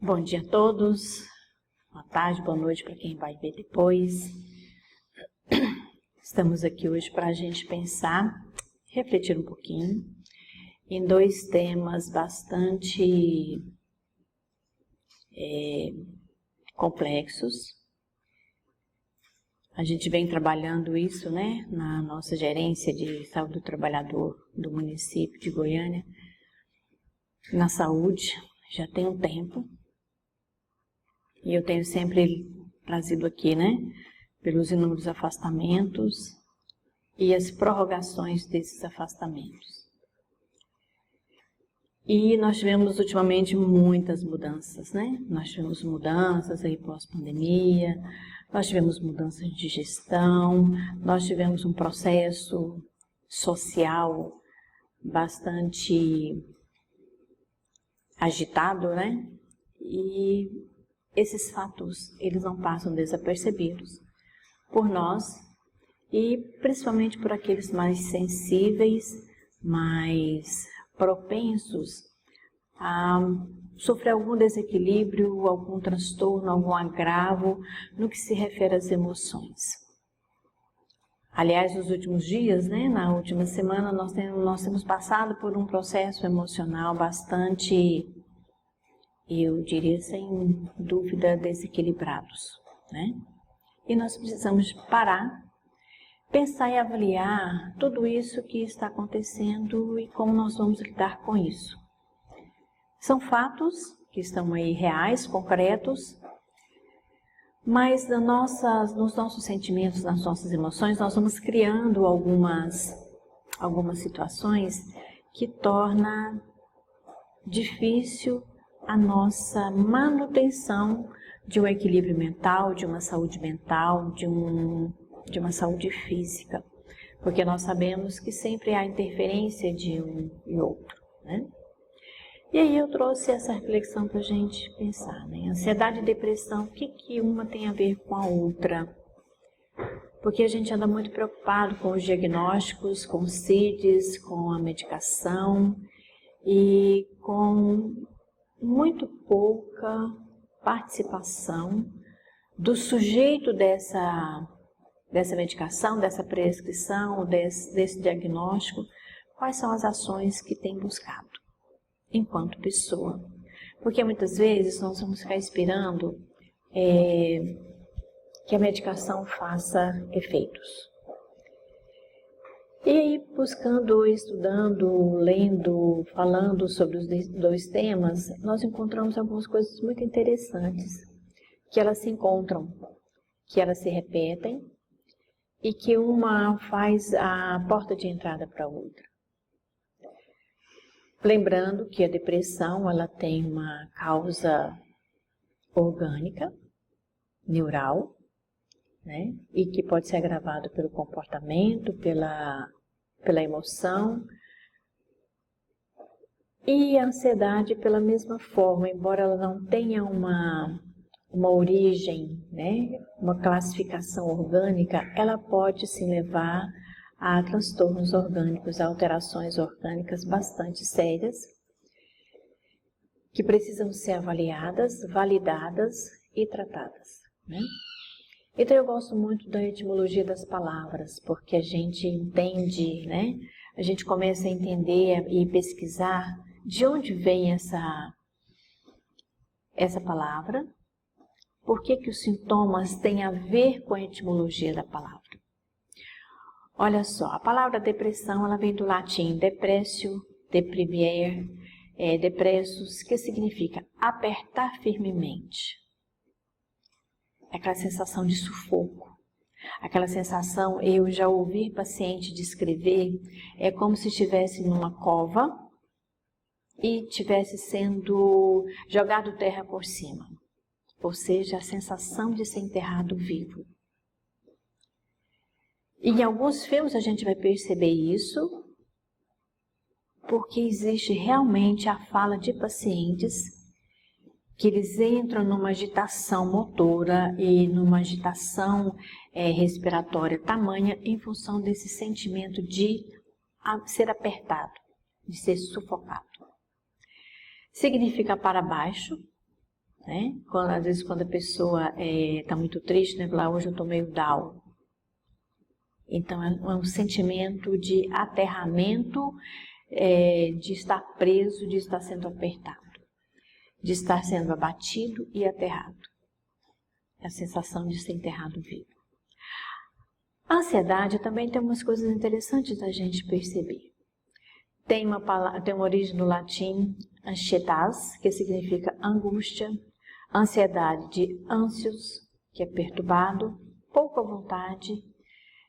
Bom dia a todos, boa tarde, boa noite para quem vai ver depois. Estamos aqui hoje para a gente pensar, refletir um pouquinho em dois temas bastante complexos. A gente vem trabalhando isso, na nossa gerência de saúde do trabalhador do município de Goiânia, na saúde, já tem um tempo. E eu tenho sempre trazido aqui, pelos inúmeros afastamentos e as prorrogações desses afastamentos. E nós tivemos ultimamente muitas mudanças, Nós tivemos mudanças aí pós-pandemia, nós tivemos mudanças de gestão, nós tivemos um processo social bastante agitado, E esses fatos, eles não passam desapercebidos por nós e principalmente por aqueles mais sensíveis, mais propensos a sofrer algum desequilíbrio, algum transtorno, algum agravo no que se refere às emoções. Aliás, nos últimos dias, na última semana, nós temos passado por um processo emocional bastante, eu diria sem dúvida, desequilibrados, E nós precisamos parar, pensar e avaliar tudo isso que está acontecendo e como nós vamos lidar com isso. São fatos que estão aí reais, concretos, mas nos nossos sentimentos, nas nossas emoções, nós vamos criando algumas situações que tornam difícil a nossa manutenção de um equilíbrio mental, de uma saúde mental, de uma saúde física, porque nós sabemos que sempre há interferência de um e outro, E aí eu trouxe essa reflexão para a gente pensar, Ansiedade e depressão, o que uma tem a ver com a outra? Porque a gente anda muito preocupado com os diagnósticos, com os CIDs, com a medicação e com muito pouca participação do sujeito dessa medicação, dessa prescrição, desse diagnóstico, quais são as ações que tem buscado enquanto pessoa. Porque muitas vezes nós vamos ficar esperando que a medicação faça efeitos. E aí, buscando, estudando, lendo, falando sobre os dois temas, nós encontramos algumas coisas muito interessantes, que elas se encontram, que elas se repetem e que uma faz a porta de entrada para a outra. Lembrando que a depressão, ela tem uma causa orgânica, neural, E que pode ser agravado pelo comportamento, pela emoção. E a ansiedade pela mesma forma, embora ela não tenha uma origem, uma classificação orgânica, ela pode sim levar a transtornos orgânicos, a alterações orgânicas bastante sérias, que precisam ser avaliadas, validadas e tratadas, Então eu gosto muito da etimologia das palavras, porque a gente entende, A gente começa a entender e pesquisar de onde vem essa palavra, por que os sintomas têm a ver com a etimologia da palavra. Olha só, a palavra depressão, ela vem do latim depressio, deprimere, depressus, que significa apertar firmemente. É aquela sensação de sufoco, aquela sensação, eu já ouvi paciente descrever, é como se estivesse numa cova e estivesse sendo jogado terra por cima, ou seja, a sensação de ser enterrado vivo. E em alguns filmes a gente vai perceber isso, porque existe realmente a fala de pacientes que eles entram numa agitação motora e numa agitação respiratória tamanha em função desse sentimento de ser apertado, de ser sufocado. Significa para baixo, né? Às vezes quando a pessoa está muito triste, né? Fala, hoje eu estou meio down. Então é um sentimento de aterramento, de estar preso, de estar sendo apertado, de estar sendo abatido e aterrado. É a sensação de ser enterrado vivo. A ansiedade também tem umas coisas interessantes da gente perceber. Tem uma origem no latim, ansietas, que significa angústia, ansiedade de ansios, que é perturbado, pouca vontade,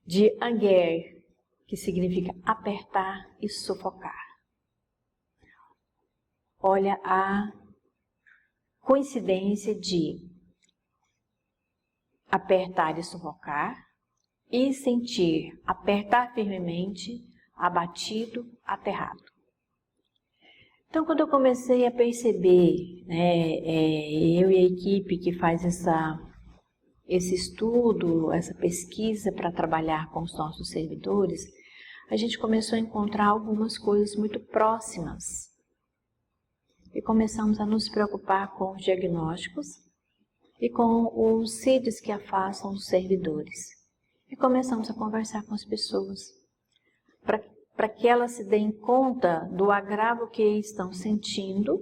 de anger, que significa apertar e sufocar. Olha a coincidência de apertar e sufocar e sentir apertar firmemente, abatido, aterrado. Então, quando eu comecei a perceber, eu e a equipe que faz esse estudo, essa pesquisa para trabalhar com os nossos servidores, a gente começou a encontrar algumas coisas muito próximas. E começamos a nos preocupar com os diagnósticos e com os CIDs que afastam os servidores. E começamos a conversar com as pessoas, para que elas se deem conta do agravo que estão sentindo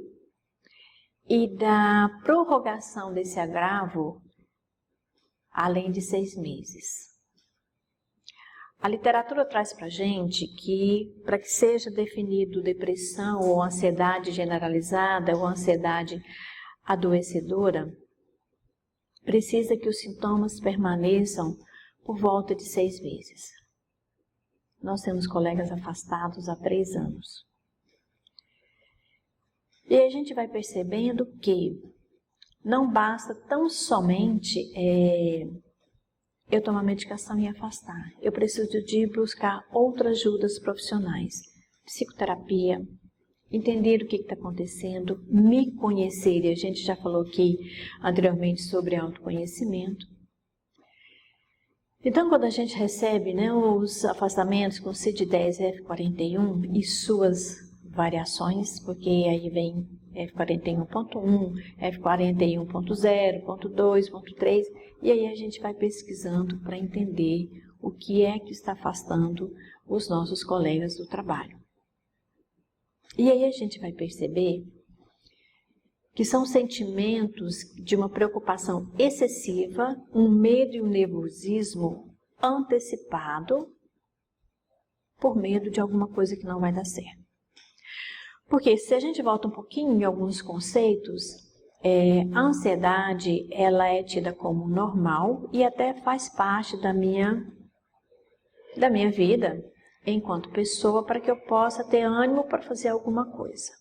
e da prorrogação desse agravo além de 6 meses. A literatura traz para a gente que, para que seja definido depressão ou ansiedade generalizada ou ansiedade adoecedora, precisa que os sintomas permaneçam por volta de 6 meses. Nós temos colegas afastados há 3 anos. E a gente vai percebendo que não basta tão somente eu tomar medicação e afastar. Eu preciso de buscar outras ajudas profissionais. Psicoterapia, entender o que está acontecendo, me conhecer. E a gente já falou aqui anteriormente sobre autoconhecimento. Então, quando a gente recebe os afastamentos com CID-10 F41 e suas variações, porque aí vem F41.1, F41.0, .2, .3, e aí a gente vai pesquisando para entender o que é que está afastando os nossos colegas do trabalho. E aí a gente vai perceber que são sentimentos de uma preocupação excessiva, um medo e um nervosismo antecipado por medo de alguma coisa que não vai dar certo. Porque se a gente volta um pouquinho em alguns conceitos, a ansiedade ela é tida como normal e até faz parte da minha vida enquanto pessoa para que eu possa ter ânimo para fazer alguma coisa.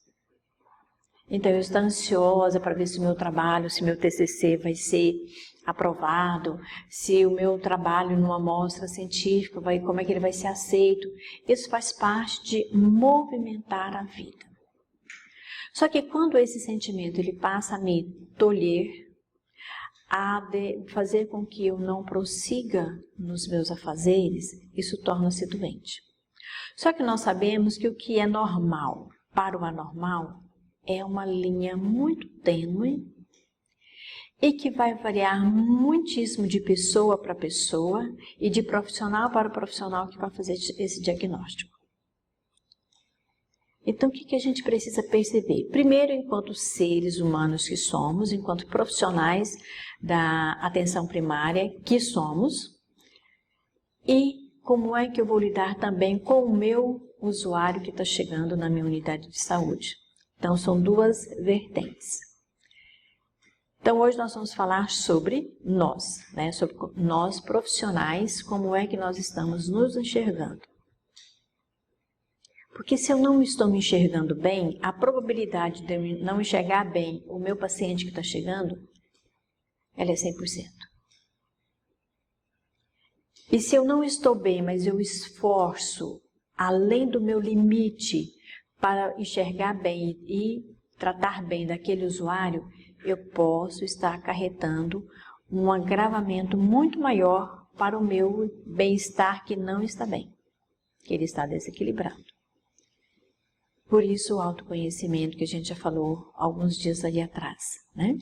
Então eu estou ansiosa para ver se o meu trabalho, se o meu TCC vai ser aprovado, se o meu trabalho numa amostra científica, como é que ele vai ser aceito. Isso faz parte de movimentar a vida. Só que quando esse sentimento ele passa a me tolher, fazer com que eu não prossiga nos meus afazeres, isso torna-se doente. Só que nós sabemos que o que é normal para o anormal é uma linha muito tênue e que vai variar muitíssimo de pessoa para pessoa e de profissional para profissional que vai fazer esse diagnóstico. Então, o que a gente precisa perceber? Primeiro, enquanto seres humanos que somos, enquanto profissionais da atenção primária que somos, e como é que eu vou lidar também com o meu usuário que está chegando na minha unidade de saúde. Então, são 2 vertentes. Então, hoje nós vamos falar sobre nós, sobre nós profissionais, como é que nós estamos nos enxergando. Porque se eu não estou me enxergando bem, a probabilidade de eu não enxergar bem o meu paciente que está chegando, ela é 100%. E se eu não estou bem, mas eu esforço além do meu limite para enxergar bem e tratar bem daquele usuário, eu posso estar acarretando um agravamento muito maior para o meu bem-estar que não está bem, que ele está desequilibrado. Por isso o autoconhecimento que a gente já falou alguns dias ali atrás, né?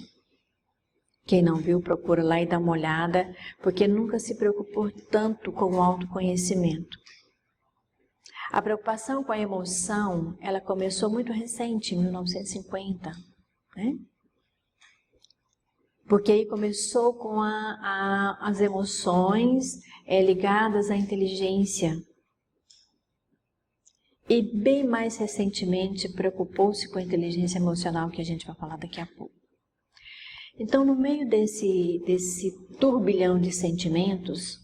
Quem não viu, procura lá e dá uma olhada, porque nunca se preocupou tanto com o autoconhecimento. A preocupação com a emoção, ela começou muito recente, em 1950, né? Porque aí começou com as emoções ligadas à inteligência. E bem mais recentemente preocupou-se com a inteligência emocional, que a gente vai falar daqui a pouco. Então, no meio desse turbilhão de sentimentos,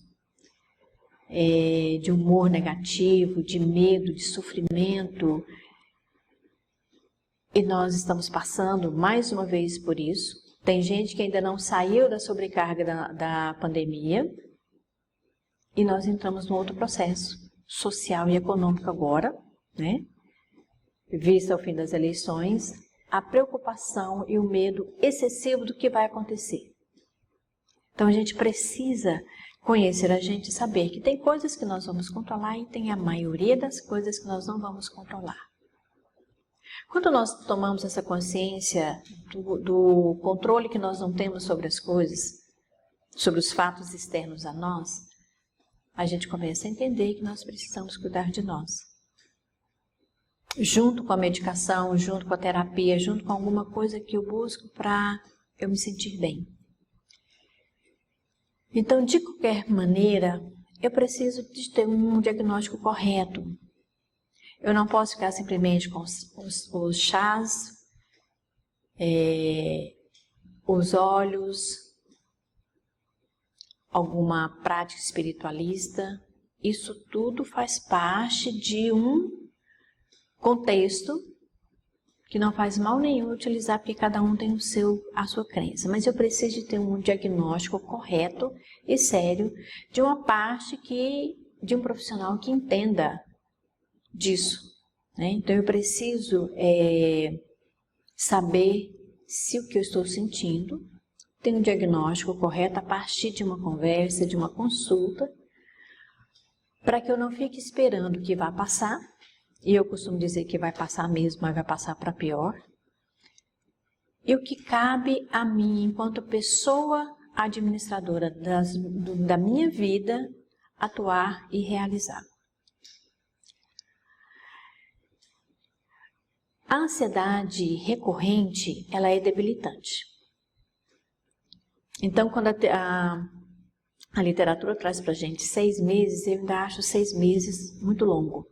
de humor negativo, de medo, de sofrimento, e nós estamos passando mais uma vez por isso. Tem gente que ainda não saiu da sobrecarga da pandemia, e nós entramos num outro processo social e econômico agora, né? Vista o fim das eleições, a preocupação e o medo excessivo do que vai acontecer. Então a gente precisa conhecer a gente e saber que tem coisas que nós vamos controlar e tem a maioria das coisas que nós não vamos controlar. Quando nós tomamos essa consciência do controle que nós não temos sobre as coisas, sobre os fatos externos a nós, a gente começa a entender que nós precisamos cuidar de nós. Junto com a medicação, junto com a terapia, junto com alguma coisa que eu busco para eu me sentir bem. Então, de qualquer maneira, eu preciso de ter um diagnóstico correto. Eu não posso ficar simplesmente com os chás, os óleos, alguma prática espiritualista. Isso tudo faz parte de um contexto que não faz mal nenhum utilizar, porque cada um tem a sua crença. Mas eu preciso de ter um diagnóstico correto e sério de uma parte de um profissional que entenda disso, né? Então eu preciso saber se o que eu estou sentindo tem um diagnóstico correto a partir de uma conversa, de uma consulta, para que eu não fique esperando que vá passar. E eu costumo dizer que vai passar mesmo, mas vai passar para pior. E o que cabe a mim, enquanto pessoa administradora da minha vida, atuar e realizar. A ansiedade recorrente, ela é debilitante. Então, quando a literatura traz para a gente 6 meses, eu ainda acho 6 meses muito longo.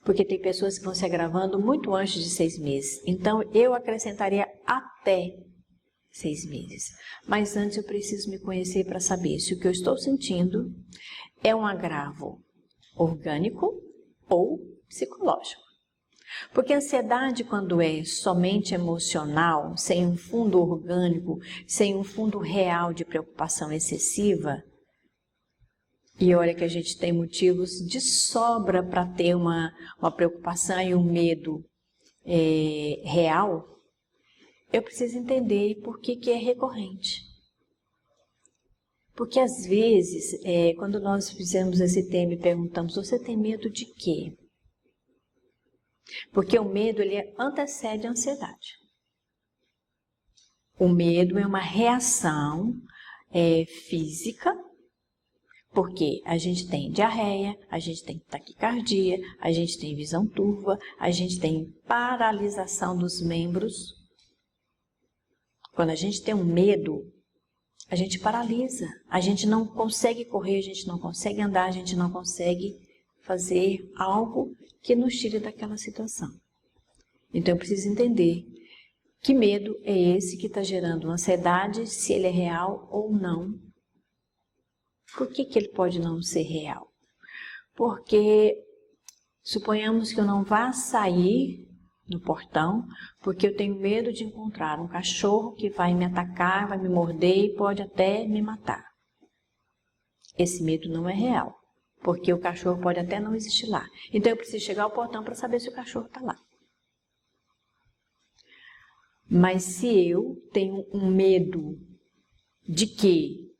Porque tem pessoas que vão se agravando muito antes de 6 meses. Então, eu acrescentaria até 6 meses. Mas antes eu preciso me conhecer para saber se o que eu estou sentindo é um agravo orgânico ou psicológico. Porque a ansiedade, quando é somente emocional, sem um fundo orgânico, sem um fundo real de preocupação excessiva, e olha que a gente tem motivos de sobra para ter uma preocupação e um medo real, eu preciso entender por que é recorrente. Porque às vezes, quando nós fizemos esse tema e perguntamos, você tem medo de quê? Porque o medo, ele antecede a ansiedade. O medo é uma reação física, porque a gente tem diarreia, a gente tem taquicardia, a gente tem visão turva, a gente tem paralisação dos membros. Quando a gente tem um medo, a gente paralisa, a gente não consegue correr, a gente não consegue andar, a gente não consegue fazer algo que nos tire daquela situação. Então eu preciso entender que medo é esse que está gerando ansiedade, se ele é real ou não. Por que ele pode não ser real? Porque suponhamos que eu não vá sair do portão porque eu tenho medo de encontrar um cachorro que vai me atacar, vai me morder e pode até me matar. Esse medo não é real, porque o cachorro pode até não existir lá. Então eu preciso chegar ao portão para saber se o cachorro está lá. Mas se eu tenho um medo de que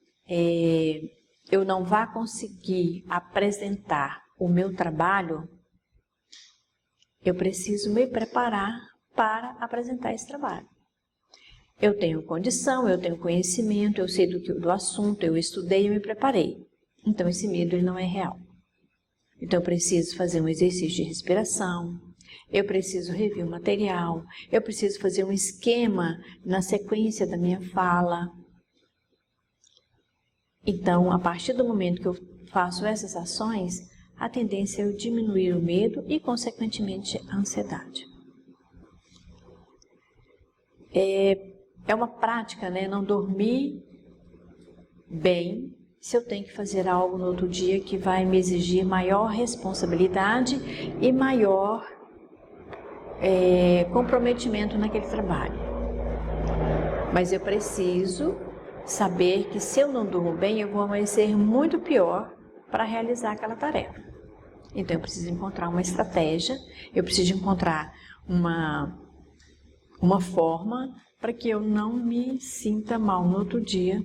eu não vá conseguir apresentar o meu trabalho, eu preciso me preparar para apresentar esse trabalho. Eu tenho condição, eu tenho conhecimento, eu sei do assunto, eu estudei, eu me preparei. Então esse medo ele não é real. Então eu preciso fazer um exercício de respiração, eu preciso rever o material, eu preciso fazer um esquema na sequência da minha fala. Então, a partir do momento que eu faço essas ações, a tendência é eu diminuir o medo e, consequentemente, a ansiedade. É uma prática, né? Não dormir bem se eu tenho que fazer algo no outro dia que vai me exigir maior responsabilidade e maior comprometimento naquele trabalho. Mas eu preciso saber que se eu não durmo bem, eu vou amanhecer muito pior para realizar aquela tarefa. Então eu preciso encontrar uma estratégia, eu preciso encontrar uma forma para que eu não me sinta mal no outro dia.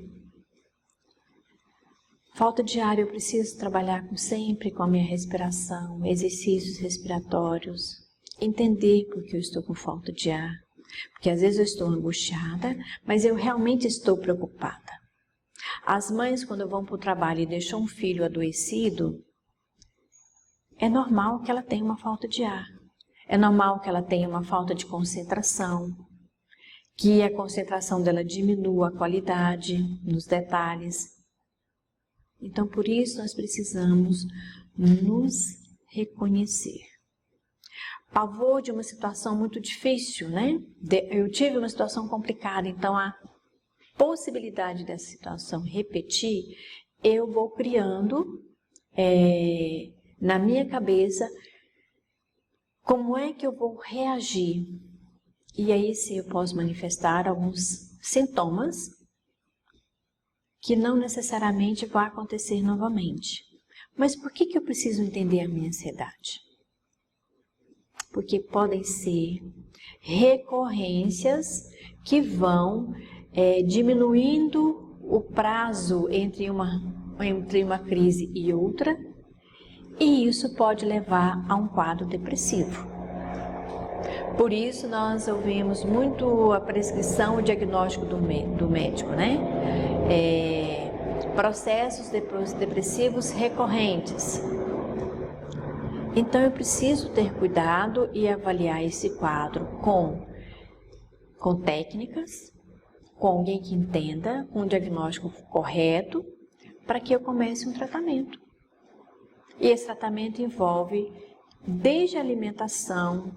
Falta de ar, eu preciso trabalhar sempre com a minha respiração, exercícios respiratórios, entender por que eu estou com falta de ar. Porque às vezes eu estou angustiada, mas eu realmente estou preocupada. As mães, quando vão para o trabalho e deixam um filho adoecido, é normal que ela tenha uma falta de ar. É normal que ela tenha uma falta de concentração, que a concentração dela diminua a qualidade nos detalhes. Então, por isso, nós precisamos nos reconhecer. Pavor de uma situação muito difícil, né? Eu tive uma situação complicada, então a possibilidade dessa situação repetir, eu vou criando na minha cabeça como é que eu vou reagir. E aí sim eu posso manifestar alguns sintomas que não necessariamente vão acontecer novamente. Mas por que eu preciso entender a minha ansiedade? Porque podem ser recorrências que vão diminuindo o prazo entre uma crise e outra, e isso pode levar a um quadro depressivo. Por isso nós ouvimos muito a prescrição, o diagnóstico do médico, né? Processos depressivos recorrentes. Então eu preciso ter cuidado e avaliar esse quadro com técnicas, com alguém que entenda, com um diagnóstico correto, para que eu comece um tratamento. E esse tratamento envolve desde a alimentação,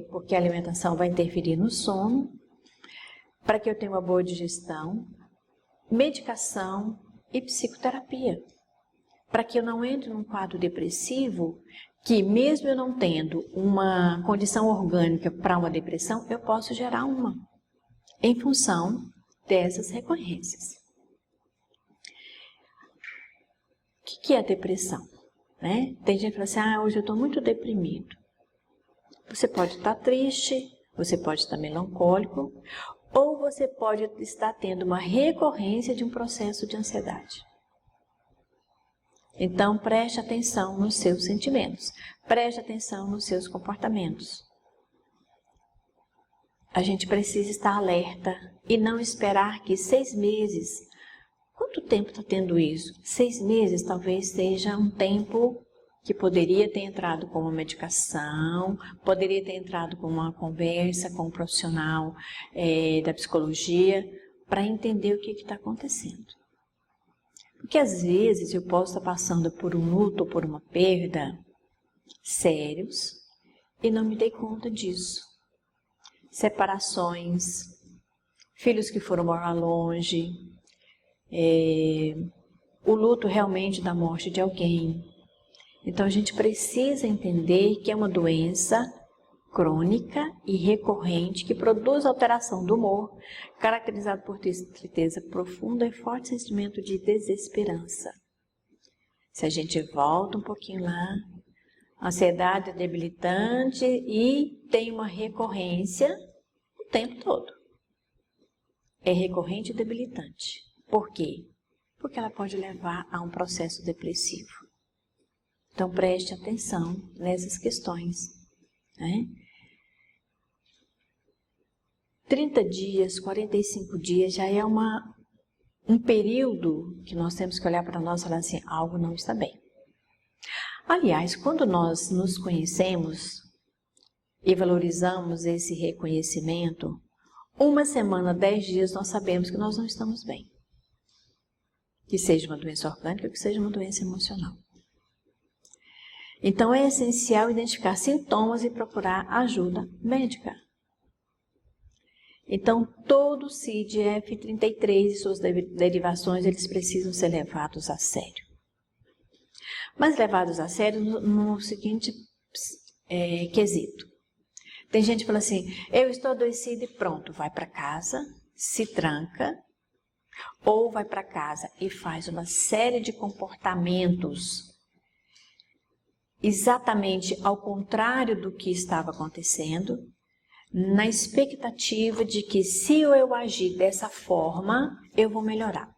porque a alimentação vai interferir no sono, para que eu tenha uma boa digestão, medicação e psicoterapia. Para que eu não entre num quadro depressivo, que mesmo eu não tendo uma condição orgânica para uma depressão, eu posso gerar uma, em função dessas recorrências. O que é a depressão? Né? Tem gente que fala assim, hoje eu estou muito deprimido. Você pode estar triste, você pode estar melancólico, ou você pode estar tendo uma recorrência de um processo de ansiedade. Então, preste atenção nos seus sentimentos, preste atenção nos seus comportamentos. A gente precisa estar alerta e não esperar que 6 meses... Quanto tempo está tendo isso? 6 meses talvez seja um tempo que poderia ter entrado com uma medicação, poderia ter entrado com uma conversa com um profissional da psicologia, para entender o que está acontecendo. Porque às vezes eu posso estar passando por um luto ou por uma perda sérios e não me dei conta disso. Separações, filhos que foram morar longe, o luto realmente da morte de alguém. Então a gente precisa entender que é uma doença crônica e recorrente que produz alteração do humor, caracterizado por tristeza profunda e forte sentimento de desesperança. Se a gente volta um pouquinho lá, ansiedade é debilitante e tem uma recorrência o tempo todo. É recorrente e debilitante. Por quê? Porque ela pode levar a um processo depressivo. Então preste atenção nessas questões, né? 30 dias, 45 dias já é um período que nós temos que olhar para nós e falar assim, algo não está bem. Aliás, quando nós nos conhecemos e valorizamos esse reconhecimento, 1 semana, 10 dias, nós sabemos que nós não estamos bem. Que seja uma doença orgânica, que seja uma doença emocional. Então, é essencial identificar sintomas e procurar ajuda médica. Então, todo o CID-F33 e suas derivações, eles precisam ser levados a sério. Mas levados a sério no seguinte quesito. Tem gente que fala assim, eu estou adoecida e pronto, vai para casa, se tranca, ou vai para casa e faz uma série de comportamentos exatamente ao contrário do que estava acontecendo, na expectativa de que se eu agir dessa forma, eu vou melhorar.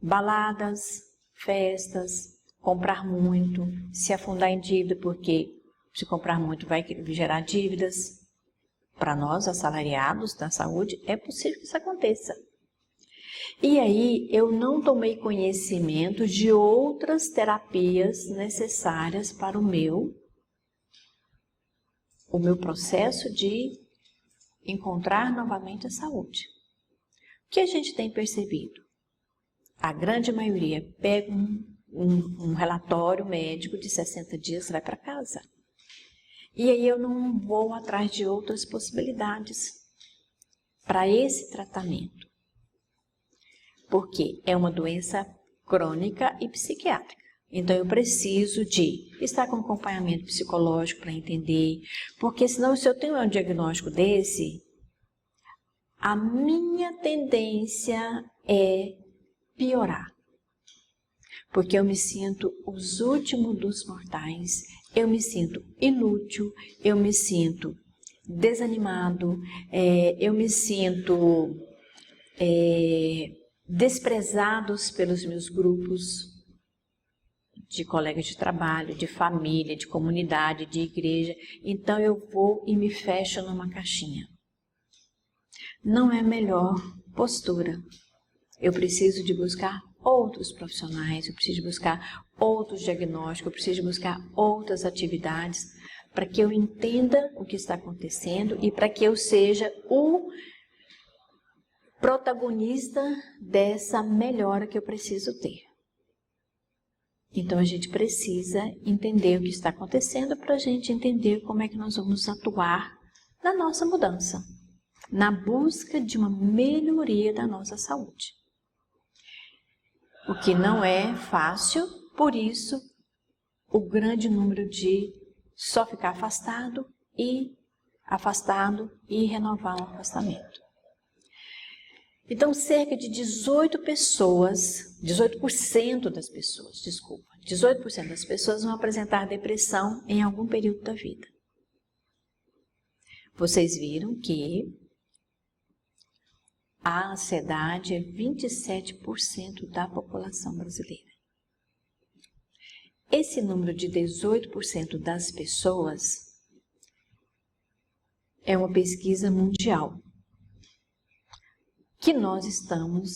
Baladas, festas, comprar muito, se afundar em dívida, porque se comprar muito vai gerar dívidas. Para nós, assalariados da saúde, é possível que isso aconteça. E aí, eu não tomei conhecimento de outras terapias necessárias para o meu processo de encontrar novamente a saúde. O que a gente tem percebido? A grande maioria pega um relatório médico de 60 dias e vai para casa. E aí eu não vou atrás de outras possibilidades para esse tratamento. Porque é uma doença crônica e psiquiátrica. Então eu preciso de estar com acompanhamento psicológico para entender. Porque senão, se eu tenho um diagnóstico desse, a minha tendência é piorar. Porque eu me sinto os últimos dos mortais, eu me sinto inútil, eu me sinto desanimado, eu me sinto desprezados pelos meus grupos de colegas de trabalho, de família, de comunidade, de igreja. Então eu vou e me fecho numa caixinha. Não é a melhor postura. Eu preciso de buscar outros profissionais, eu preciso de buscar outros diagnósticos, eu preciso de buscar outras atividades para que eu entenda o que está acontecendo e para que eu seja o protagonista dessa melhora que eu preciso ter. Então a gente precisa entender o que está acontecendo para a gente entender como é que nós vamos atuar na nossa mudança, na busca de uma melhoria da nossa saúde. O que não é fácil, por isso o grande número de só ficar afastado e renovar o afastamento. Então, cerca de 18% das pessoas vão apresentar depressão em algum período da vida. Vocês viram que a ansiedade é 27% da população brasileira. Esse número de 18% das pessoas é uma pesquisa mundial, que nós estamos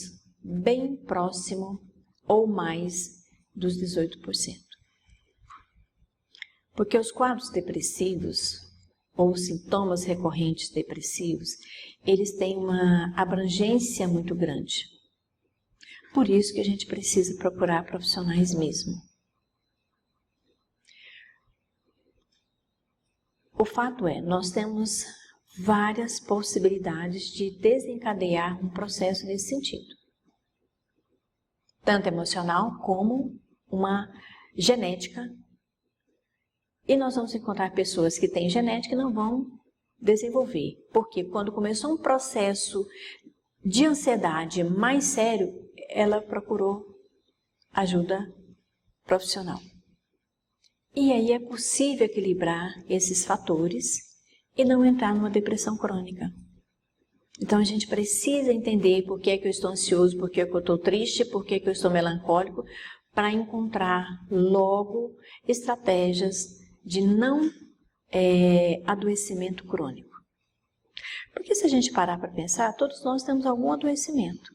bem próximo ou mais dos 18%. Porque os quadros depressivos ou sintomas recorrentes depressivos, eles têm uma abrangência muito grande. Por isso que a gente precisa procurar profissionais mesmo. O fato é, nós temos várias possibilidades de desencadear um processo nesse sentido. Tanto emocional como uma genética. E nós vamos encontrar pessoas que têm genética e não vão desenvolver. Porque quando começou um processo de ansiedade mais sério, ela procurou ajuda profissional. E aí é possível equilibrar esses fatores e não entrar numa depressão crônica. Então a gente precisa entender por que é que eu estou ansioso, por que é que eu estou triste, por que é que eu estou melancólico, para encontrar logo estratégias de não adoecimento crônico. Porque se a gente parar para pensar, todos nós temos algum adoecimento.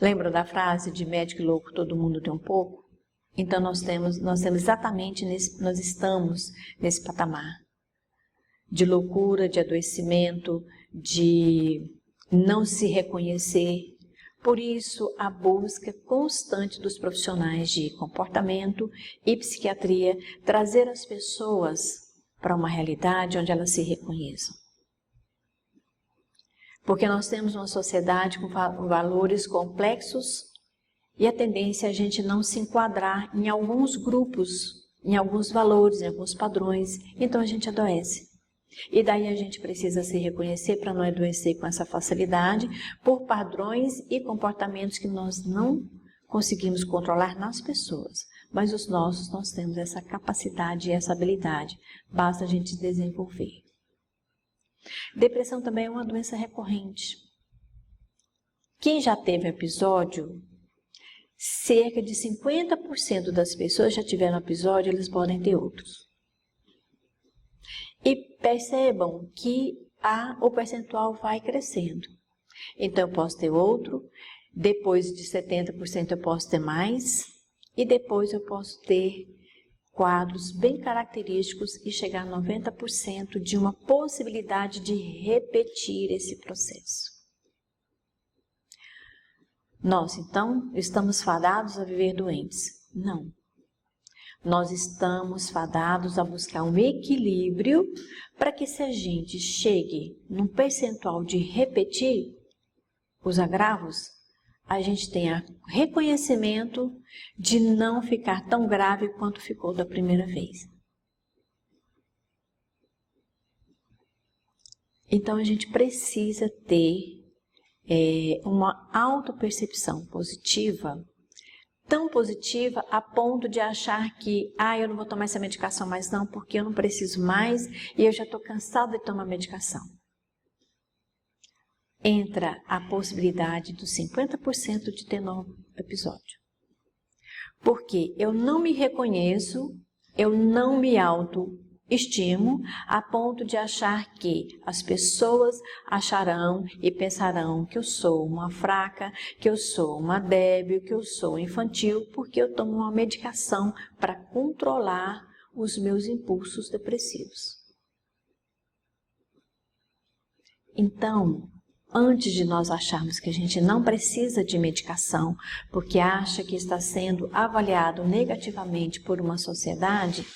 Lembra da frase de médico e louco, todo mundo tem um pouco? Então nós temos exatamente nós estamos nesse patamar de loucura, de adoecimento, de não se reconhecer. Por isso, a busca constante dos profissionais de comportamento e psiquiatria, trazer as pessoas para uma realidade onde elas se reconheçam. Porque nós temos uma sociedade com valores complexos e a tendência é a gente não se enquadrar em alguns grupos, em alguns valores, em alguns padrões, então a gente adoece. E daí a gente precisa se reconhecer para não adoecer com essa facilidade por padrões e comportamentos que nós não conseguimos controlar nas pessoas. Mas os nossos, nós temos essa capacidade e essa habilidade. Basta a gente desenvolver. Depressão também é uma doença recorrente. Quem já teve episódio, cerca de 50% das pessoas já tiveram episódio, eles podem ter outros. E percebam que o percentual vai crescendo. Então, eu posso ter outro, depois de 70% eu posso ter mais, e depois eu posso ter quadros bem característicos e chegar a 90% de uma possibilidade de repetir esse processo. Nós, então, estamos fadados a viver doentes? Não. Nós estamos fadados a buscar um equilíbrio para que se a gente chegue num percentual de repetir os agravos, a gente tenha reconhecimento de não ficar tão grave quanto ficou da primeira vez. Então a gente precisa ter uma autopercepção positiva, tão positiva a ponto de achar que eu não vou tomar essa medicação mais não, porque eu não preciso mais e eu já estou cansado de tomar medicação. Entra a possibilidade dos 50% de ter novo episódio. Porque eu não me reconheço, eu não me autoestimo a ponto de achar que as pessoas acharão e pensarão que eu sou uma fraca, que eu sou uma débil, que eu sou infantil, porque eu tomo uma medicação para controlar os meus impulsos depressivos. Então, antes de nós acharmos que a gente não precisa de medicação, porque acha que está sendo avaliado negativamente por uma sociedade,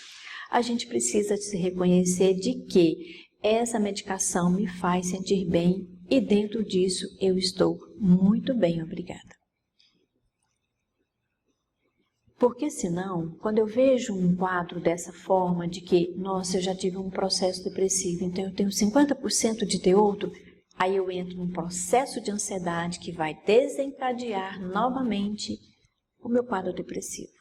a gente precisa se reconhecer de que essa medicação me faz sentir bem e dentro disso eu estou muito bem, obrigada. Porque senão, quando eu vejo um quadro dessa forma de que, nossa, eu já tive um processo depressivo, então eu tenho 50% de ter outro, aí eu entro num processo de ansiedade que vai desencadear novamente o meu quadro depressivo.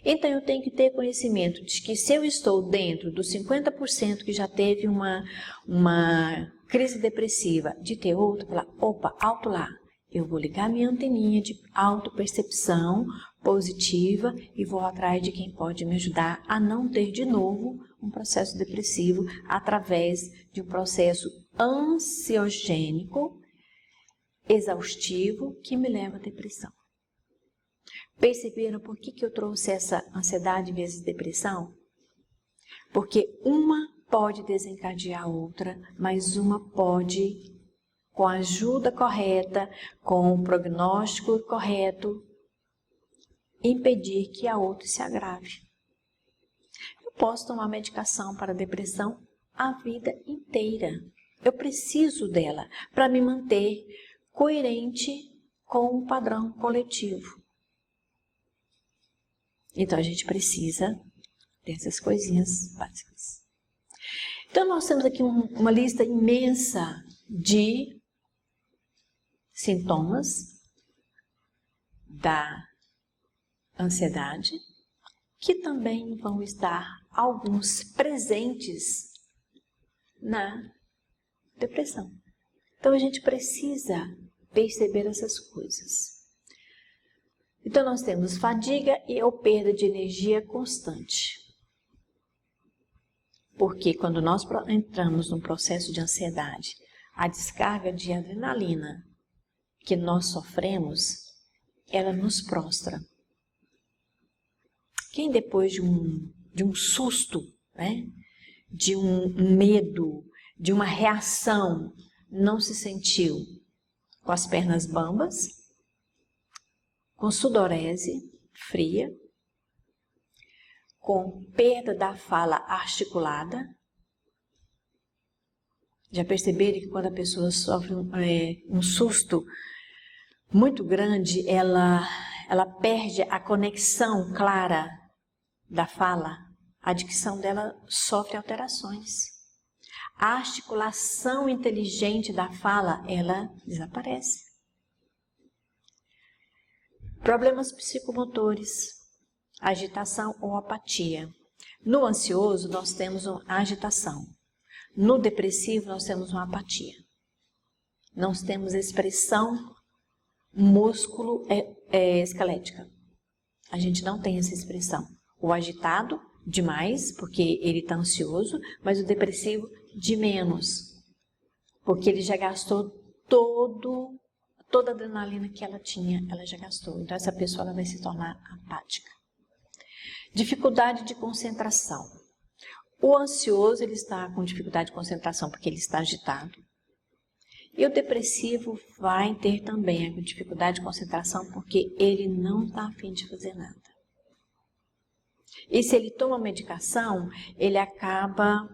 Então eu tenho que ter conhecimento de que se eu estou dentro dos 50% que já teve uma crise depressiva, de ter outro, falar, opa, alto lá, eu vou ligar minha anteninha de autopercepção positiva e vou atrás de quem pode me ajudar a não ter de novo um processo depressivo através de um processo ansiogênico, exaustivo, que me leva à depressão. Perceberam por que eu trouxe essa ansiedade vezes depressão? Porque uma pode desencadear a outra, mas uma pode, com a ajuda correta, com o prognóstico correto, impedir que a outra se agrave. Eu posso tomar medicação para depressão a vida inteira. Eu preciso dela para me manter coerente com o padrão coletivo. Então, a gente precisa dessas coisinhas básicas. Então, nós temos aqui uma lista imensa de sintomas da ansiedade, que também vão estar alguns presentes na depressão. Então, a gente precisa perceber essas coisas. Então, nós temos fadiga ou perda de energia constante. Porque quando nós entramos num processo de ansiedade, a descarga de adrenalina que nós sofremos, ela nos prostra. Quem depois de um susto, né, de um medo, de uma reação, não se sentiu com as pernas bambas, com sudorese fria, com perda da fala articulada? Já perceberam que quando a pessoa sofre um susto muito grande, ela perde a conexão clara da fala? A dicção dela sofre alterações. A articulação inteligente da fala, ela desaparece. Problemas psicomotores, agitação ou apatia. No ansioso, nós temos uma agitação. No depressivo, nós temos uma apatia. Nós temos expressão músculo-esquelética. A gente não tem essa expressão. O agitado, demais, porque ele está ansioso, mas o depressivo, de menos, porque ele já gastou toda a adrenalina que ela tinha, ela já gastou. Então, essa pessoa ela vai se tornar apática. Dificuldade de concentração. O ansioso, ele está com dificuldade de concentração porque ele está agitado. E o depressivo vai ter também a dificuldade de concentração porque ele não está a fim de fazer nada. E se ele toma medicação, ele acaba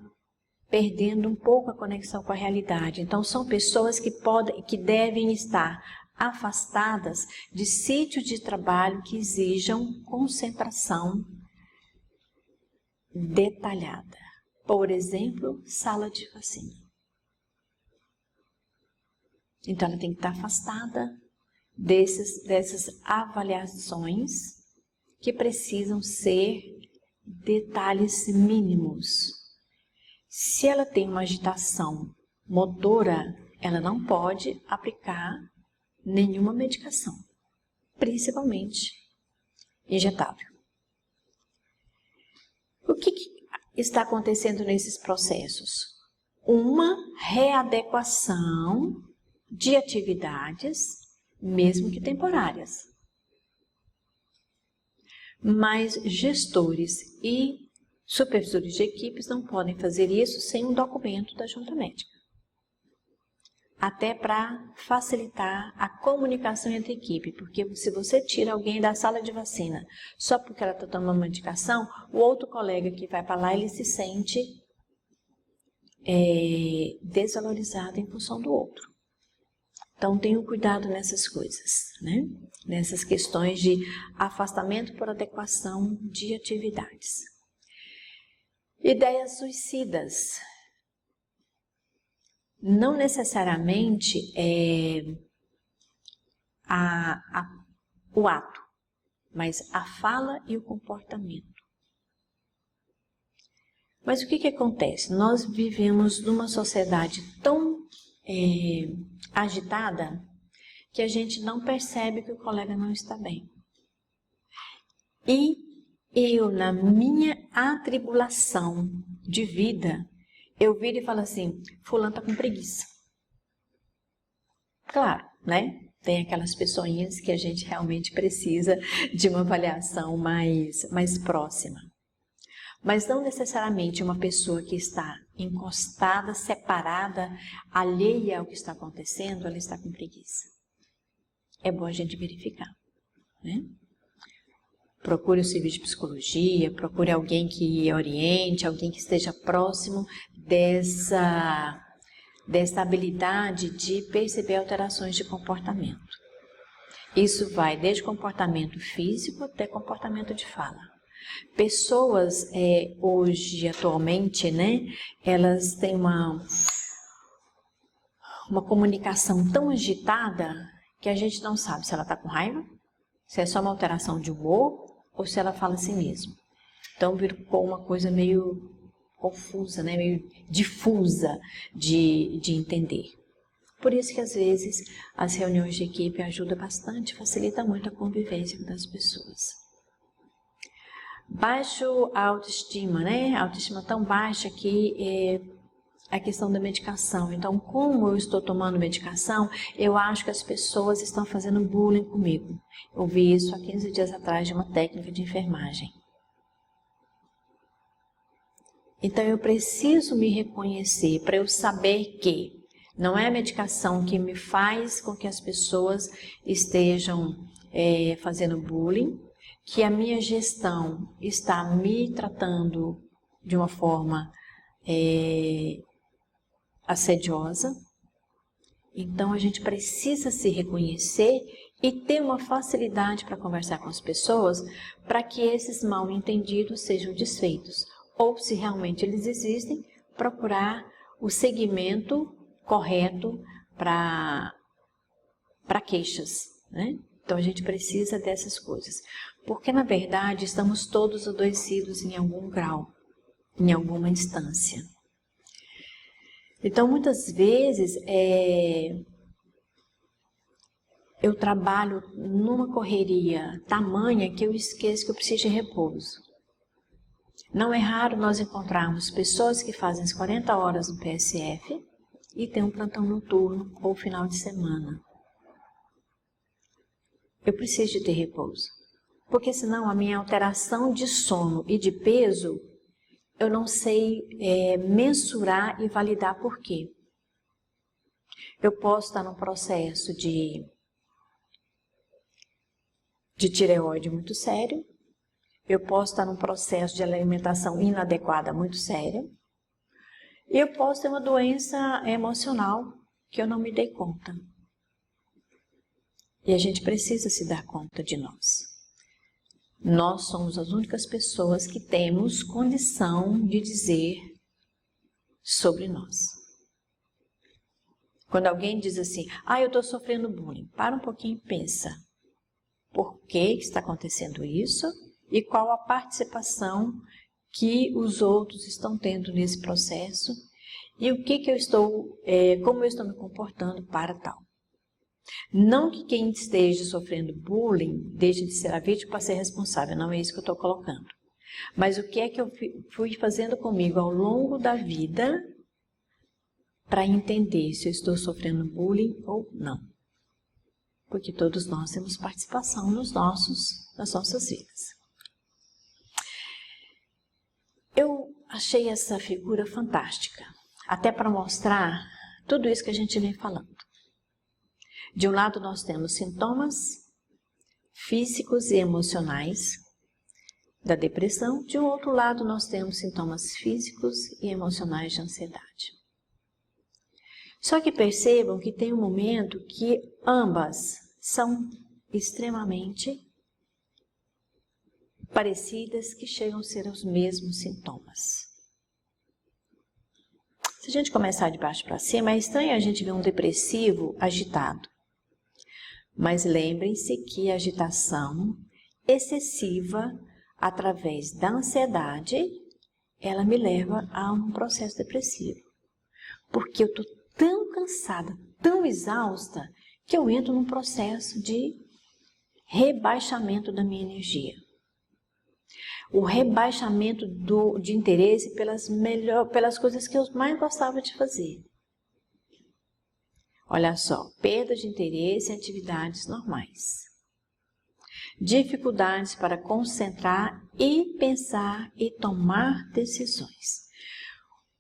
perdendo um pouco a conexão com a realidade. Então, são pessoas que devem estar afastadas de sítios de trabalho que exijam concentração detalhada. Por exemplo, sala de vacina. Então, ela tem que estar afastada dessas avaliações que precisam ser detalhes mínimos. Se ela tem uma agitação motora, ela não pode aplicar nenhuma medicação, principalmente injetável. O que está acontecendo nesses processos? Uma readequação de atividades, mesmo que temporárias. Mas gestores e supervisores de equipes não podem fazer isso sem um documento da junta médica. Até para facilitar a comunicação entre a equipe, porque se você tira alguém da sala de vacina só porque ela está tomando medicação, o outro colega que vai para lá, ele se sente desvalorizado em função do outro. Então, tenham cuidado nessas coisas, né? Nessas questões de afastamento por adequação de atividades. Ideias suicidas. Não necessariamente o ato, mas a fala e o comportamento. Mas o que acontece? Nós vivemos numa sociedade tão agitada que a gente não percebe que o colega não está bem. E eu, na minha atribulação de vida, eu viro e falo assim, fulano está com preguiça. Claro, né? Tem aquelas pessoinhas que a gente realmente precisa de uma avaliação mais próxima. Mas não necessariamente uma pessoa que está encostada, separada, alheia ao que está acontecendo, ela está com preguiça. É bom a gente verificar, né? Procure o serviço de psicologia, procure alguém que oriente, alguém que esteja próximo dessa habilidade de perceber alterações de comportamento. Isso vai desde comportamento físico até comportamento de fala. Pessoas hoje, atualmente, né, elas têm uma comunicação tão agitada que a gente não sabe se ela está com raiva, se é só uma alteração de humor ou se ela fala assim mesmo. Então, ficou uma coisa meio confusa, né, meio difusa de entender. Por isso que, às vezes, as reuniões de equipe ajudam bastante, facilita muito a convivência das pessoas. Baixo a autoestima, né? A autoestima tão baixa que é a questão da medicação. Então, como eu estou tomando medicação, eu acho que as pessoas estão fazendo bullying comigo. Eu vi isso há 15 dias atrás de uma técnica de enfermagem. Então, eu preciso me reconhecer para eu saber que não é a medicação que me faz com que as pessoas estejam fazendo bullying, que a minha gestão está me tratando de uma forma assediosa. Então, a gente precisa se reconhecer e ter uma facilidade para conversar com as pessoas para que esses mal entendidos sejam desfeitos. Ou, se realmente eles existem, procurar o segmento correto para queixas, né? Então, a gente precisa dessas coisas. Porque, na verdade, estamos todos adoecidos em algum grau, em alguma instância. Então, muitas vezes, eu trabalho numa correria tamanha que eu esqueço que eu preciso de repouso. Não é raro nós encontrarmos pessoas que fazem as 40 horas no PSF e tem um plantão noturno ou final de semana. Eu preciso de ter repouso, porque senão a minha alteração de sono e de peso, eu não sei mensurar e validar por quê. Eu posso estar num processo de tireoide muito sério, eu posso estar num processo de alimentação inadequada muito sério, e eu posso ter uma doença emocional que eu não me dei conta. E a gente precisa se dar conta de nós. Nós somos as únicas pessoas que temos condição de dizer sobre nós. Quando alguém diz assim, eu estou sofrendo bullying, para um pouquinho e pensa. Por que está acontecendo isso e qual a participação que os outros estão tendo nesse processo e o que eu estou, como eu estou me comportando para tal. Não que quem esteja sofrendo bullying deixe de ser a vítima para ser responsável, não é isso que eu estou colocando. Mas o que é que eu fui fazendo comigo ao longo da vida para entender se eu estou sofrendo bullying ou não. Porque todos nós temos participação nas nossas vidas. Eu achei essa figura fantástica, até para mostrar tudo isso que a gente vem falando. De um lado nós temos sintomas físicos e emocionais da depressão, de um outro lado nós temos sintomas físicos e emocionais de ansiedade. Só que percebam que tem um momento que ambas são extremamente parecidas, que chegam a ser os mesmos sintomas. Se a gente começar de baixo para cima, é estranho a gente ver um depressivo agitado. Mas lembrem-se que a agitação excessiva através da ansiedade, ela me leva a um processo depressivo. Porque eu estou tão cansada, tão exausta, que eu entro num processo de rebaixamento da minha energia. O rebaixamento de interesse pelas coisas que eu mais gostava de fazer. Olha só, perda de interesse em atividades normais. Dificuldades para concentrar e pensar e tomar decisões.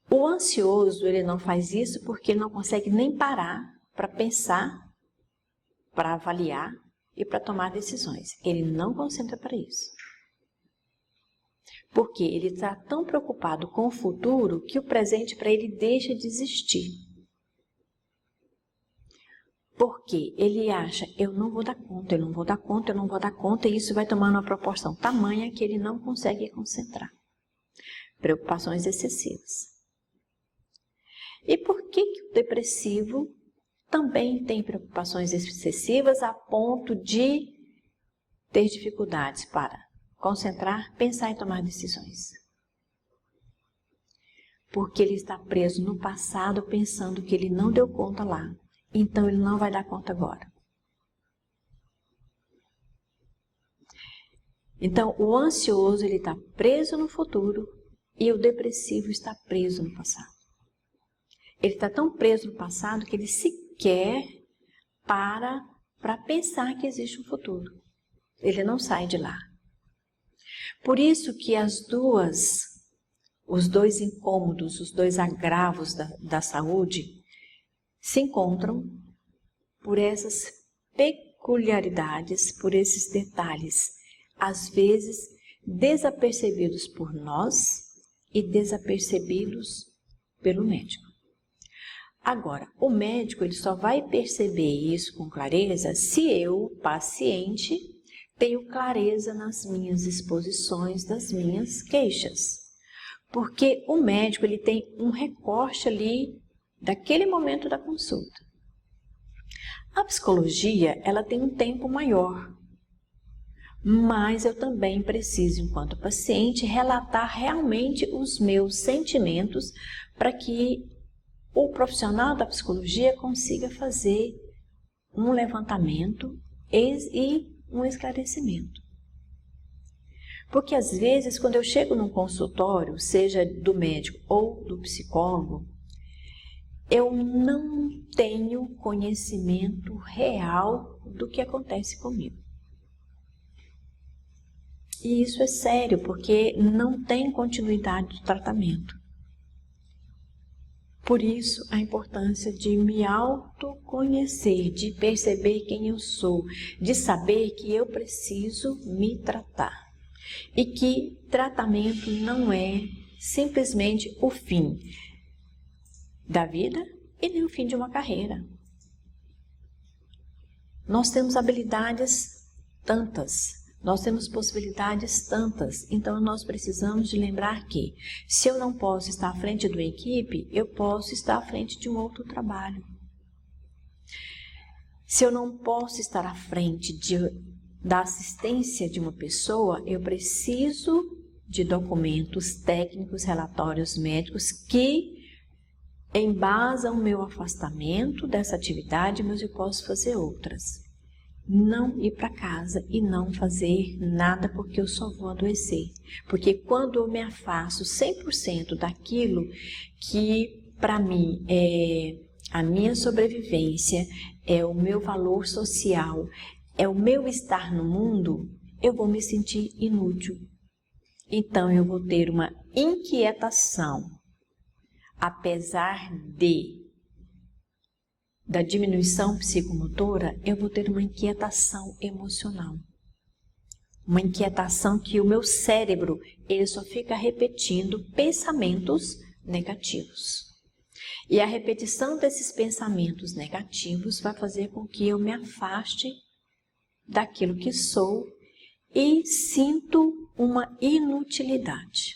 O ansioso, ele não faz isso porque ele não consegue nem parar para pensar, para avaliar e para tomar decisões. Ele não concentra para isso. Porque ele está tão preocupado com o futuro que o presente para ele deixa de existir. Porque ele acha, eu não vou dar conta, eu não vou dar conta, eu não vou dar conta, e isso vai tomando uma proporção tamanha que ele não consegue concentrar. Preocupações excessivas. E por que o depressivo também tem preocupações excessivas a ponto de ter dificuldades para concentrar, pensar e tomar decisões? Porque ele está preso no passado pensando que ele não deu conta lá. Então ele não vai dar conta agora. Então, o ansioso ele está preso no futuro e o depressivo está preso no passado. Ele está tão preso no passado que ele sequer para pensar que existe um futuro. Ele não sai de lá. Por isso que os dois incômodos, os dois agravos da saúde se encontram por essas peculiaridades, por esses detalhes, às vezes desapercebidos por nós e desapercebidos pelo médico. Agora, o médico ele só vai perceber isso com clareza se eu, paciente, tenho clareza nas minhas exposições, das minhas queixas. Porque o médico ele tem um recorte ali daquele momento da consulta. A psicologia ela tem um tempo maior, mas eu também preciso, enquanto paciente, relatar realmente os meus sentimentos para que o profissional da psicologia consiga fazer um levantamento e um esclarecimento. Porque às vezes, quando eu chego num consultório, seja do médico ou do psicólogo, eu não tenho conhecimento real do que acontece comigo. E isso é sério, porque não tem continuidade do tratamento. Por isso, a importância de me autoconhecer, de perceber quem eu sou, de saber que eu preciso me tratar. E que tratamento não é simplesmente o fim da vida e nem o fim de uma carreira. Nós temos habilidades tantas, nós temos possibilidades tantas, então nós precisamos de lembrar que se eu não posso estar à frente de uma equipe, eu posso estar à frente de um outro trabalho. Se eu não posso estar à frente da assistência de uma pessoa, eu preciso de documentos técnicos, relatórios médicos que embasam o meu afastamento dessa atividade, mas eu posso fazer outras. Não ir para casa e não fazer nada porque eu só vou adoecer. Porque quando eu me afasto 100% daquilo que para mim é a minha sobrevivência, é o meu valor social, é o meu estar no mundo, eu vou me sentir inútil. Então eu vou ter uma inquietação, apesar da diminuição psicomotora, eu vou ter uma inquietação emocional. Uma inquietação que o meu cérebro, ele só fica repetindo pensamentos negativos. E a repetição desses pensamentos negativos vai fazer com que eu me afaste daquilo que sou e sinto uma inutilidade.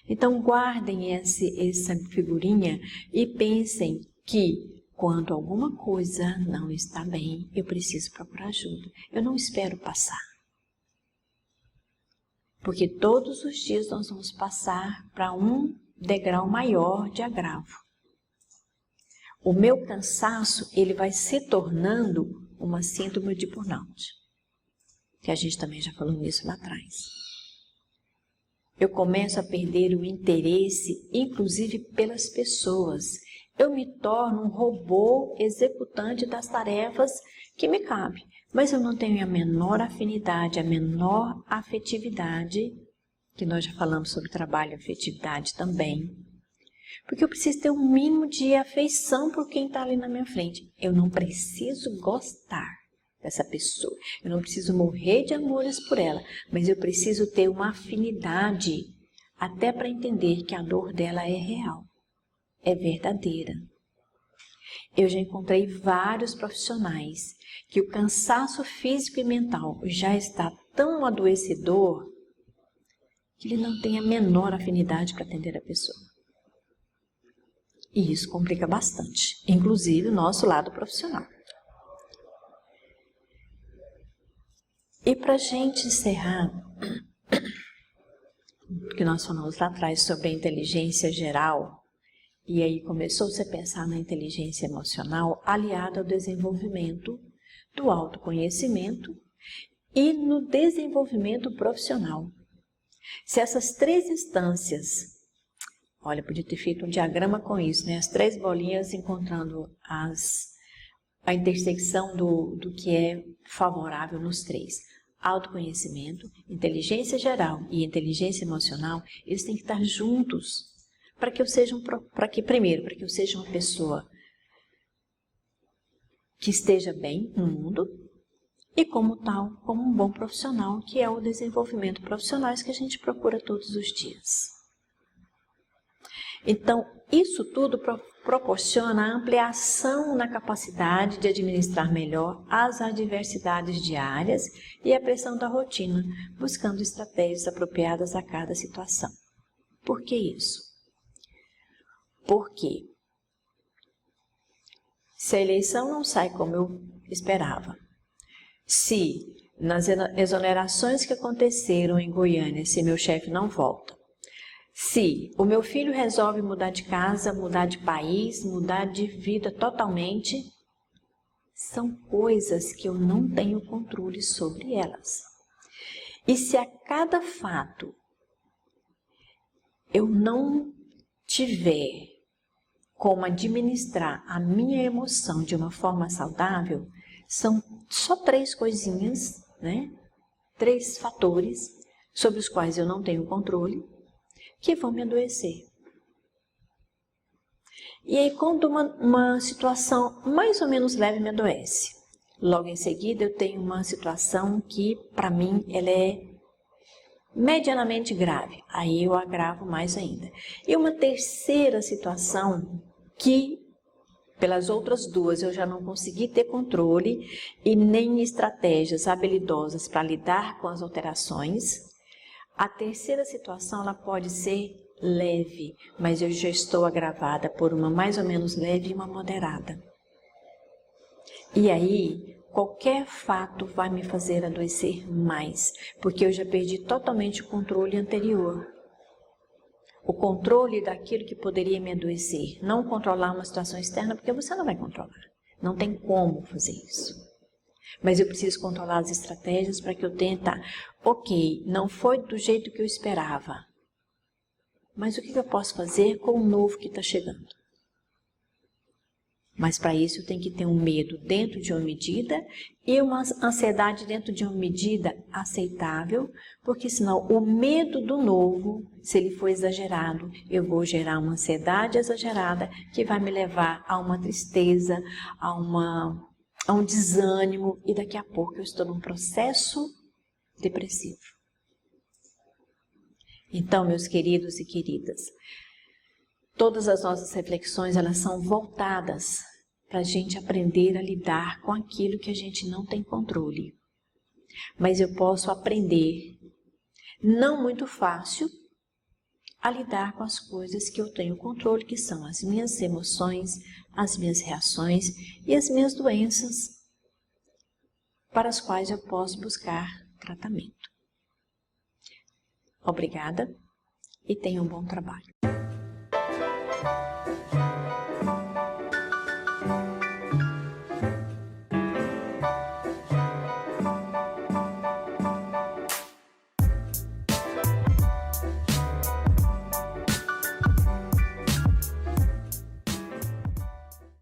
Então guardem essa figurinha e pensem que quando alguma coisa não está bem, eu preciso procurar ajuda. Eu não espero passar. Porque todos os dias nós vamos passar para um degrau maior de agravo. O meu cansaço, ele vai se tornando uma síndrome de burnout. Que a gente também já falou nisso lá atrás. Eu começo a perder o interesse, inclusive pelas pessoas. Eu me torno um robô executante das tarefas que me cabem. Mas eu não tenho a menor afinidade, a menor afetividade, que nós já falamos sobre trabalho e afetividade também. Porque eu preciso ter um mínimo de afeição por quem está ali na minha frente. Eu não preciso gostar dessa pessoa. Eu não preciso morrer de amores por ela. Mas eu preciso ter uma afinidade até para entender que a dor dela é real. É verdadeira. Eu já encontrei vários profissionais que o cansaço físico e mental já está tão adoecedor que ele não tem a menor afinidade para atender a pessoa. E isso complica bastante, inclusive o nosso lado profissional. E para a gente encerrar, que nós falamos lá atrás sobre a inteligência geral, e aí começou-se a pensar na inteligência emocional aliada ao desenvolvimento do autoconhecimento e no desenvolvimento profissional. Se essas 3 instâncias, olha, podia ter feito um diagrama com isso, né? As 3 bolinhas encontrando a intersecção do que é favorável nos 3. Autoconhecimento, inteligência geral e inteligência emocional, eles têm que estar juntos para que eu seja uma pessoa que esteja bem no mundo e como tal, como um bom profissional, que é o desenvolvimento profissional que a gente procura todos os dias. Então, isso tudo proporciona a ampliação na capacidade de administrar melhor as adversidades diárias e a pressão da rotina, buscando estratégias apropriadas a cada situação. Por que isso? Porque se a eleição não sai como eu esperava, se nas exonerações que aconteceram em Goiânia, se meu chefe não volta, se o meu filho resolve mudar de casa, mudar de país, mudar de vida totalmente, são coisas que eu não tenho controle sobre elas. E se a cada fato eu não tiver como administrar a minha emoção de uma forma saudável, são só 3 coisinhas, né? 3 fatores sobre os quais eu não tenho controle, que vão me adoecer. E aí, quando uma situação mais ou menos leve me adoece, logo em seguida eu tenho uma situação que, para mim, ela é medianamente grave. Aí eu agravo mais ainda. E uma terceira situação que, pelas outras 2, eu já não consegui ter controle e nem estratégias habilidosas para lidar com as alterações. A terceira situação, ela pode ser leve, mas eu já estou agravada por uma mais ou menos leve e uma moderada. E aí, qualquer fato vai me fazer adoecer mais, porque eu já perdi totalmente o controle anterior. O controle daquilo que poderia me adoecer. Não controlar uma situação externa, porque você não vai controlar. Não tem como fazer isso. Mas eu preciso controlar as estratégias para que eu tente, ok, não foi do jeito que eu esperava, mas o que eu posso fazer com o novo que está chegando? Mas para isso eu tenho que ter um medo dentro de uma medida e uma ansiedade dentro de uma medida aceitável, porque senão o medo do novo, se ele for exagerado, eu vou gerar uma ansiedade exagerada que vai me levar a uma tristeza, a um desânimo e daqui a pouco eu estou num processo depressivo. Então, meus queridos e queridas, todas as nossas reflexões, elas são voltadas para a gente aprender a lidar com aquilo que a gente não tem controle. Mas eu posso aprender, não muito fácil, a lidar com as coisas que eu tenho controle, que são as minhas emoções, as minhas reações e as minhas doenças, para as quais eu posso buscar tratamento. Obrigada e tenha um bom trabalho.